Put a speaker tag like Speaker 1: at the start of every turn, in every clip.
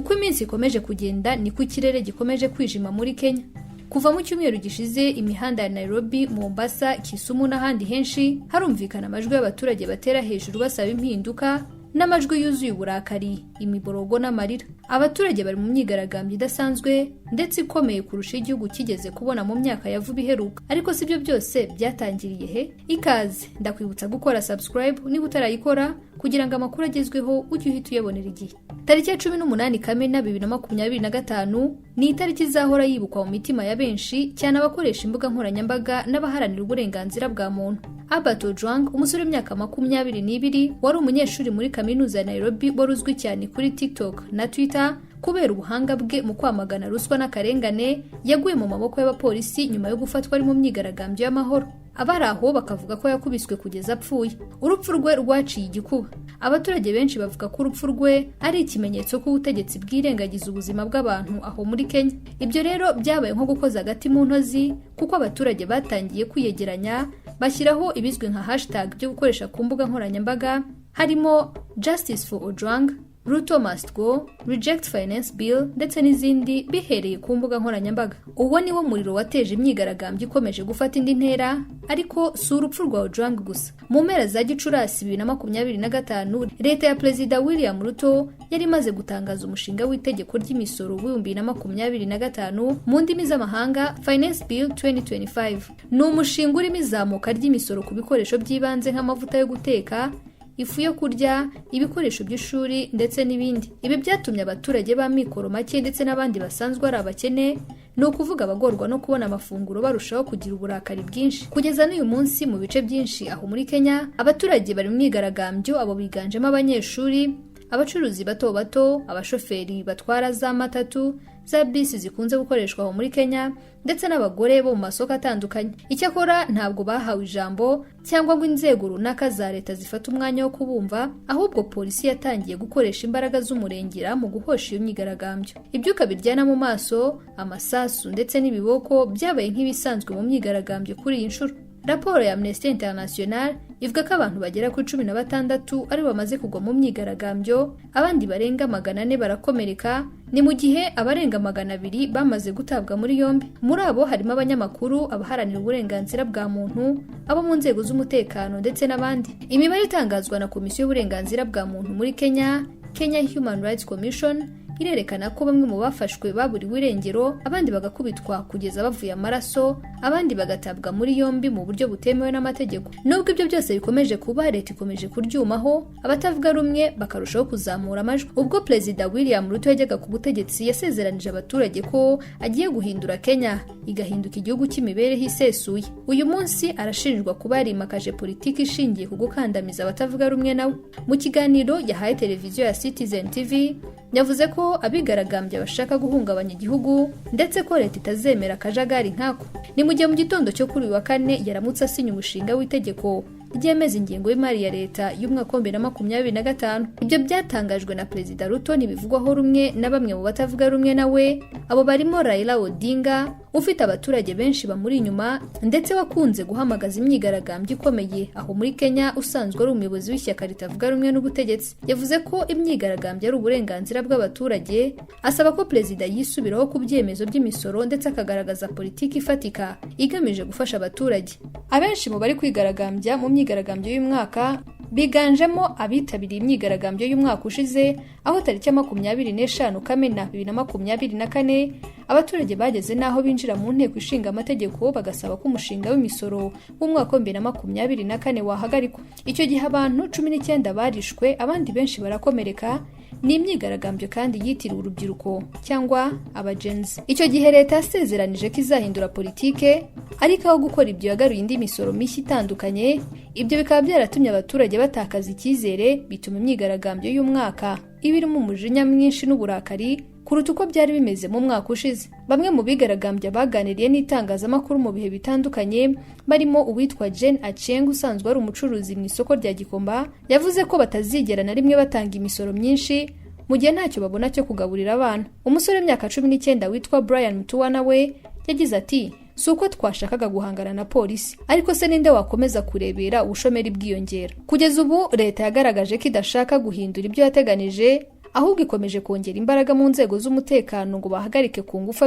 Speaker 1: uko iminsi ikomeje kugenda niko ikirere gikomeje kwijima muri Kenya. Kuva mu cyumweru gishize imihanda ya Nairobi, Mombasa, Kisumu n'ahandi henshi harumvikana amajwi y'abaturage batera hejuru basaba impinduka n'amajwi yuzuye uburakari, imiborogo n'amarira. Abaturage bari mu myigaragambyo idasanzwe ndetse ikomeye kurusha igihugu kigeze kubona mu myaka ya vuba iheruka. Ariko sibyo byose byatangiriye he? Ikaze ndakwibutsa gukora subscribe niba utarayikora kugira ngo amakuru agezweho ujye uhita uyabonera igihe. Tariki ya 18 Kamena 2025 ni itariki izahora yibukwa mu mitima ya benshi, cyane abakoresha imbuga nkoranyambaga n'abaharanira uburenganzira bwa muntu. Albert Ojwang, umusore w'imyaka 22 wari umunyeshuri muri kaminuza ya Nairobi wari uzwi cyane kuri TikTok na Twitter kubera ubuhanga bwe mu kwamagana ruswa n'akarengane, yaguye mu maboko y'abapolisi nyuma yo gufatwa ari mu myigaragambyo y'amahoro. Abari aho bakavuga ko yakubiswe kugeza apfuye. Urupfu rwe rwaciye igikuba. Abaturage benshi bavuga ko urupfu rwe ari ikimenyetso ko ubutegetsi bwirengagiza ubuzima bw'abantu aho muri Kenya. Ibyo rero byabaye nko gukoza agati mu ntozi, kuko abaturage batangiye kwiyegeranya bashyiraho ibizwi nka hashtag byo gukoresha ku mbuga nkoranyambaga, harimo Justice for Ojwang, Ruto must go, Reject Finance Bill ndetse n'izindi bihereye ku mbuga nkoranyambaga. Uwo ni wo muriro wateje imyigaragambyo ikomeje gufata indi ntera, ariko si urupfu rwa Ojwang gusa. Mu mpera za Gicurasi 2025 leta ya Perezida William Ruto yari imaze gutangaza umushinga w'itegeko ry'imisoro w'2025 mu ndimi z'amahanga Finance Bill 2025. Ni umushinga urimo izamuka ry'imisoro ku bikoresho by'ibanze nk'amavuta yo guteka, ifu yo kurya, ibikoresho by'ishuri ndetse n'ibindi. Ibi byatumye abaturage ba mikoro make ndetse n'abandi basanzwe ari abakene, no kuvuga abagorwa no kubona amafunguro barushaho kugira uburakari bwinshi. Kugeza n'uyu munsi mu bice byinshi aho muri Kenya, abaturage bari mu myigaragambyo, abo biganjemo abanyeshuri, abacuruzi bato bato, abashoferi batwara za matatu, za bisi zikunze gukoreshwa aho muri Kenya, ndetse n'abagore bo mu masoko atandukanye. Icyakora ntabwo bahawe ijambo cyangwa ngo inzego runaka za leta zifata umwanya wo kubumva, ahubwo polisi yatangiye gukoresha imbaraga z'umurengera mu guhosha iyo myigaragambyo. Ibyuka biryana mu maso, amasasu ndetse n'ibiboko byabaye nk'ibisanzwe mu myigaragambyo kuri iyi nshuro. Raporo ya Amnesty International ivuga ko abantu bagera kuri 16 ari bamaze kugwa mu myigaragambyo, abandi barenga 400 barakomereka, ni mu gihe abarenga 200 bamaze gutabwa muri yombi. Muri abo harimo abanyamakuru, abaharanira uburenganzira bwa muntu, abo mu nzego z'umutekano ndetse n'abandi. Imibare itangazwa na Komisiyo y'Uburenganzira bwa Muntu muri Kenya, Kenya Human Rights Commission, irerekana ko bamwe mu bafashwe baburiwe irengero, abandi bagakubitwa kugeza bavuye amaraso, abandi bagatabwa muri yombi mu buryo butemewe n'amategeko. Nubwo ibyo byose bikomeje kuba, leta ikomeje kuryumaho, abatavuga rumwe bakarushaho kuzamura amajwi. Ubwo Perezida William Ruto yajyaga ku butegetsi, yasezeranije abaturage ko agiye guhindura Kenya igahinduka igihugu cy'imibereho isesuye. Uyu munsi arashinjwa kuba yarimakaje politiki ishingiye ku gukandamiza abatavuga rumwe nawe. Mu kiganiro yahaye televiziyo ya Citizen TV, yavuze ko abigaragambya bashaka guhungabanya igihugu ndetse ko leta itazemera akajagari nkako. Ni mu gihe mu gitondo cyo kuri uyu wa kane yaramutse asinya umushinga w'itegeko ryemeza ingengo y'imari ya leta y'umwaka wa 2025. Ibyo byatangajwe na Perezida Ruto ntibivugwaho rumwe na bamwe mu batavuga rumwe nawe. Abo barimo Raila Odinga, ufite abaturage benshi bamuri inyuma ndetse wakunze guhamagaza imyigaragambyo ikomeye aho muri Kenya, usanzwe ari umuyobozi w'ishyaka ritavuga rumwe n'ubutegetsi. Yavuze ko imyigaragambyo ari uburenganzira bw'abaturage, asaba ko Perezida yisubiraho ku byemezo by'imisoro ndetse akagaragaza politiki ifatika igamije gufasha abaturage. Abenshi mu bari kwigaragambya mu myigaragambyo y'umwaka biganjemo abitabiriye imyigaragambyo y'umwaka ushize, aho tariki ya 25 Kamena 2024 abaturage bageze naho binjira mu nteko ishinga amategeko bagasaba ko umushinga w'imisoro w'umwaka wa 2024 wahagarikwa. Icyo gihe abantu 19 barishwe, abandi benshi barakomereka. Ni imyigaragambyo kandi yitiriwe urubyiruko cyangwa abagenzi. Icyo gihe leta yasezeranije ko izahindura politike, ariko aho gukora ibyo yagaruye indi misoro mishya itandukanye. Ibyo bikaba byaratumye abaturage batakaza icyizere, bituma imyigaragambyo y'umwaka ibirimo umujinya mwinshi n'uburakari kuruta uko byari bimeze mu mwaka ushize. Bamwe mu bigaragambya baganiriye n'itangazamakuru mu bihe bitandukanye, barimo uwitwa Jane Achieng usanzwe ari umucuruzi mu isoko rya Gikomba, yavuze ko batazigera na rimwe batanga imisoro myinshi mu gihe ntacyo babona cyo kugaburira abana. Umusore w'imyaka 19 witwa Brian Mutuwana we yagize ati, si uko twashakaga guhangana na polisi, ariko se ninde wakomeza kurebera ubushomeri bwiyongera. Kugeza ubu leta yagaragaje ko idashaka guhindura ibyo yateganije, ahubwo ikomeje kongera imbaraga mu nzego z'umutekano ngo bahagarike ku ngufu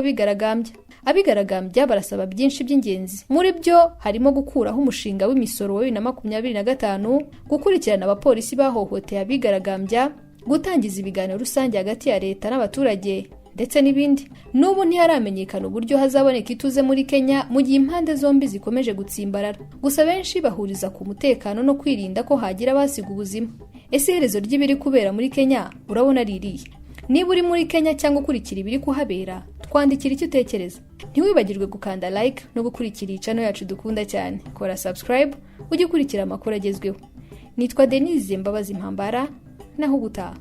Speaker 1: abigaragambya barasaba byinshi by'ingenzi. Muri byo harimo gukuraho umushinga w'imisoro wa 2025, gukurikirana abapolisi bahohoteye abigaragambya, gutangiza ibiganiro rusange hagati ya leta n'abaturage ndetse n'ibindi. N'ubu ntiharamenyekana uburyo hazaboneka ituze muri Kenya mu gihe impande zombi zikomeje gutsimbarara. Gusa benshi bahuriza ku mutekano no kwirinda ko hagira abasiga ubuzima. Ese iherezo ry'ibiri kubera muri Kenya urabona ririye? Niba uri muri Kenya cyangwa ukurikira ibiri kuhabera, twandikira icyo utekereza. Ntiwibagirwe gukanda like no gukurikira iyi channel yacu dukunda cyane. Kora subscribe ujye ukurikira amakuru agezweho. Nitwa Denise Mbabazi Mpambara, naho gutaha.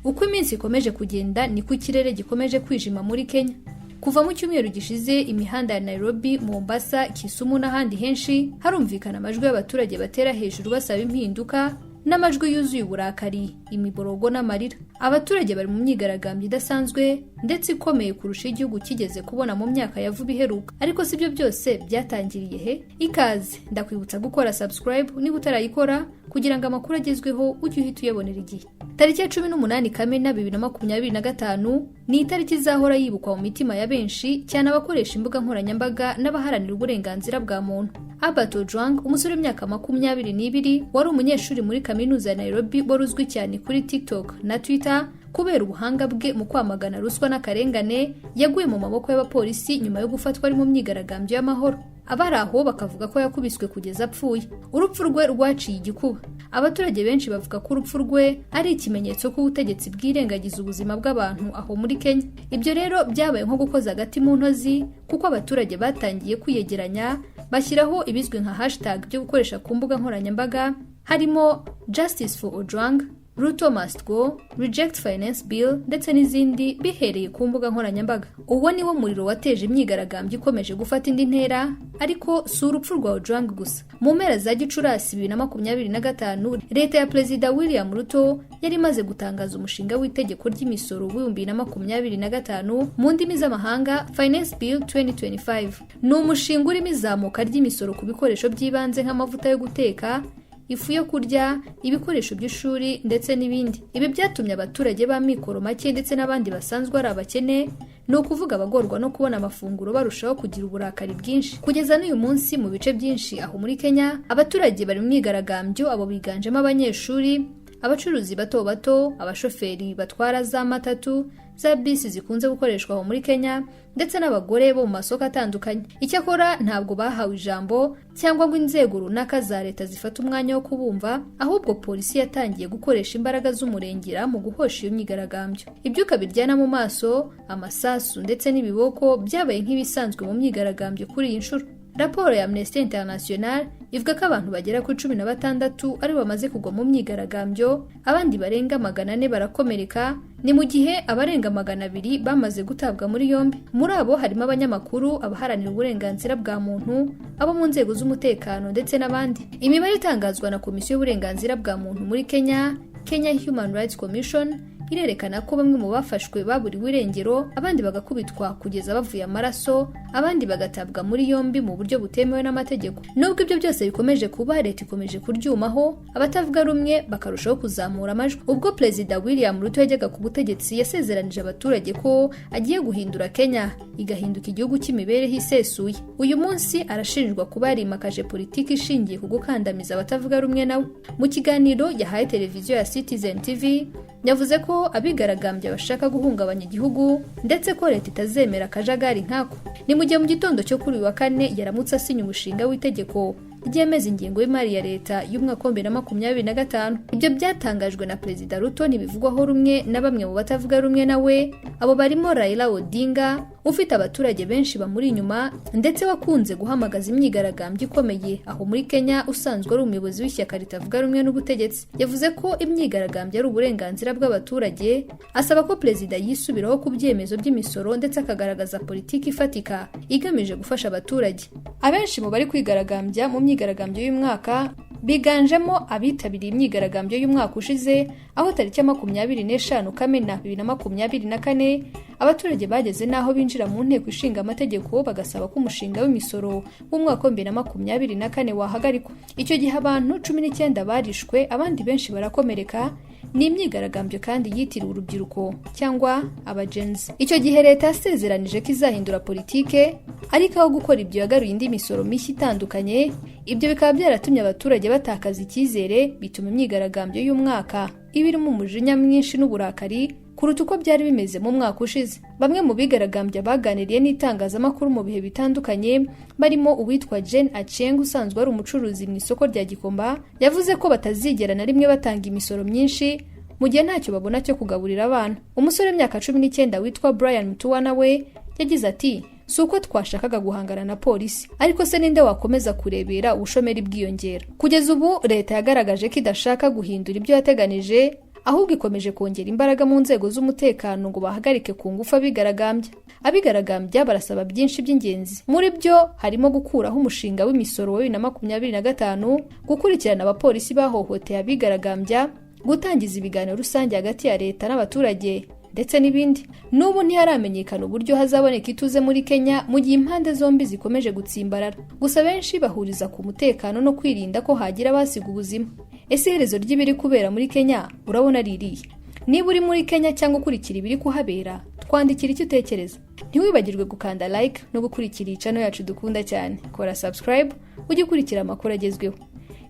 Speaker 1: Uko iminsi ikomeje kugenda niko ikirere gikomeje kwijima muri Kenya. Kuva mu cyumweru gishize imihanda ya Nairobi, Mombasa, Kisumu n'ahandi henshi harumvikana amajwi y'abaturage batera hejuru basaba impinduka n'amajwi yuzuye uburakari, imiborogo n'amarira. Abaturage bari mu myigaragambyo idasanzwe ndetse ikomeye kurusha igihugu kigeze kubona mu myaka ya vuba iheruka. Ariko sibyo byose byatangiriye he? Ikaze, ndakwibutsa gukora subscribe niba utarayikora kugira ngo amakuru agezweho ujye uhita uyabonera igihe. Tariki ya 18 Kamena 2025 ni itariki izahora yibukwa mu mitima ya benshi, cyane abakoresha imbuga nkoranyambaga n'abaharanira uburenganzira bwa muntu. Albert Ojwang, umusore w'imyaka 22, wari umunyeshuri muri kaminuza ya Nairobi, wari uzwi cyane kuri TikTok na Twitter kubera ubuhanga bwe mu kwamagana ruswa n'akarengane, yaguye mu maboko y'abapolisi nyuma yo gufatwa ari mu myigaragambyo y'amahoro. Abari aho bakavuga ko yakubiswe kugeza apfuye. Urupfu rwe rwaciye igikuba. Abaturage benshi bavuga ko urupfu rwe ari ikimenyetso ko ubutegetsi bwirengagiza ubuzima bw'abantu aho muri Kenya. Ibyo rero byabaye nko gukoza agati mu ntozi, kuko abaturage batangiye kwiyegeranya bashyiraho ibizwi nka hashtag byo gukoresha ku mbuga nkoranyambaga, harimo Justice for Ojwang, Ruto must go, Reject Finance Bill ndetse n'izindi, bihereye ku mbuga nkoranyambaga. Uwo niwo muriro wateje imyigaragambyo ikomeje gufata indi ntera, ariko si urupfu rwa Ojwang gusa. Mu mpera za Gicurasi 2025, leta ya Perezida William Ruto yari imaze gutangaza umushinga w'itegeko ry'imisoro wa 2025, mu ndimi z'amahanga Finance Bill 2025. Ni umushinga urimo izamuka ry'imisoro ku bikoresho by'ibanze nk'amavuta yo guteka, ifu yo kurya, ibikoresho by'ishuri ndetse n'ibindi. Ibi byatumye abaturage ba mikoro make ndetse n'abandi basanzwe ari abakene, ni ukuvuga abagorwa no kubona amafunguro, barushaho kugira uburakari bwinshi. Kugeza n'uyu munsi mu bice byinshi aho muri Kenya, abaturage bari mu myigaragambyo, abo biganjemo abanyeshuri, abacuruzi bato bato, abashoferi batwara za matatu, za bisi zikunze gukoreshwa aho muri Kenya, ndetse n'abagore bo mu masoko atandukanye. Icyakora ntabwo bahawe ijambo cyangwa ngo inzego runaka za leta zifata umwanya wo kubumva, ahubwo polisi yatangiye gukoresha imbaraga z'umurengera mu guhosha iyo myigaragambyo. Ibyuka biryana mu maso, amasasu ndetse n'ibiboko byabaye nk'ibisanzwe mu myigaragambyo kuri iyi nshuro. Raporo ya Amnesty International ivuga ko abantu bagera kuri 16 ari bamaze kugwa mu myigaragambyo, abandi barenga 400 barakomereka, ni mu gihe abarenga 200 bamaze gutabwa muri yombi. Muri abo harimo abanyamakuru, abaharanira uburenganzira bwa muntu, abo mu nzego z'umutekano ndetse n'abandi. Imibare itangazwa na Komisiyo y'Uburenganzira bwa muntu muri Kenya, Kenya Human Rights Commission, irerekana ko bamwe mu bafashwe baburiwe irengero, abandi bagakubitwa kugeza bavuye amaraso, abandi bagatabwa muri yombi mu buryo butemewe n'amategeko. Nubwo ibyo byose bikomeje kuba, leta ikomeje kuryumaho, abatavuga rumwe bakarushaho kuzamura amajwi. Ubwo Perezida William Ruto yajyaga ku butegetsi, yasezeranije abaturage ko agiye guhindura Kenya igahinduka igihugu cy'imibereho isesuye. Uyu munsi arashinjwa kuba yarimakaje politiki ishingiye ku gukandamiza abatavuga rumwe nawe. Mu kiganiro yahaye televiziyo ya Citizen TV, yavuze ko abigaragambya bashaka guhungabanya igihugu ndetse ko leta itazemera akajagari nkako. Ni mu gihe mu gitondo cyo kuri uyu wa Kane yaramutse asinya umushinga w'itegeko ryemeza ingengo y'imari ya leta y'umwaka wa 2025. Ibyo byatangajwe na Perezida Ruto ntibivugwaho rumwe na bamwe mu batavuga rumwe nawe, abo barimo Raila Odinga, ufite abaturage benshi bamuri inyuma ndetse wakunze guhamagaza imyigaragambyo ikomeye aho muri Kenya, usanzwe ari umuyobozi w'ishyaka ritavuga rumwe n'ubutegetsi. Yavuze ko imyigaragambyo ari uburenganzira bw'abaturage, asaba ko Perezida yisubiraho ku byemezo by'imisoro ndetse akagaragaza politiki ifatika igamije gufasha abaturage. Abenshi mu bari kwigaragambya mu myigaragambyo y'umwaka biganjemo abitabiriye imyigaragambyo y'umwaka ushize, aho tariki ya 25 Kamena 2024 abaturage bageze naho binjira mu nteko ishinga amategeko bagasaba ko umushinga w'imisoro w'umwaka wa 2024 wahagarikwa. Icyo gihe abantu 19 barishwe, abandi benshi barakomereka. Ni imyigaragambyo kandi yitiriwe urubyiruko cyangwa abagenzi. Icyo gihe leta yasezeranije ko izahindura politike, ariko aho gukora ibyo yagaruye indi misoro mishya itandukanye. Ibyo bikaba byaratumye abaturage batakaza icyizere, bituma imyigaragambyo y'umwaka ibirimo umujinya mwinshi n'uburakari kuruta uko byari bimeze mu mwaka ushize. Bamwe mu bigaragambya baganiriye n'itangazamakuru mu bihe bitandukanye, barimo uwitwa Jen Acheng usanzwe ari umucuruzi mu isoko rya Gikomba, yavuze ko batazigera na rimwe batanga imisoro myinshi mu gihe ntacyo babona cyo kugaburira abana. Umusore w'imyaka 19 witwa Brian Mutuwana we yagize ati, si uko twashakaga guhangana na polisi, ariko se ninde wakomeza kurebera ubushomeri bwiyongera? Kugeza ubu leta yagaragaje ko idashaka guhindura ibyo yateganije, ahubwo ikomeje kongera imbaraga mu nzego z'umutekano ngo bahagarike ku ngufu abigaragambya. Abigaragambya barasaba byinshi by'ingenzi, muri byo harimo gukuraho umushinga w'imisoro wa 2025, gukurikirana abapolisi bahohoteye abigaragambya, gutangiza ibiganiro rusange hagati ya leta n'abaturage ndetse n'ibindi. N'ubu ntiharamenyekana uburyo hazaboneka ituze muri Kenya mu gihe impande zombi zikomeje gutsimbarara. Gusa benshi bahuriza ku mutekano no kwirinda ko hagira abasiga ubuzima. Ese iherezo ry'ibiri kubera muri Kenya urabona ririye? Niba uri muri Kenya cyangwa ukurikira ibiri kuhabera, twandikira icyo utekereza. Ntiwibagirwe gukanda like no gukurikira iyi channel yacu dukunda cyane. Kora subscribe ujye ukurikira amakuru agezweho.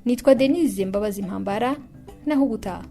Speaker 1: Nitwa Denise Mbabazi Mpambara, naho gutaha.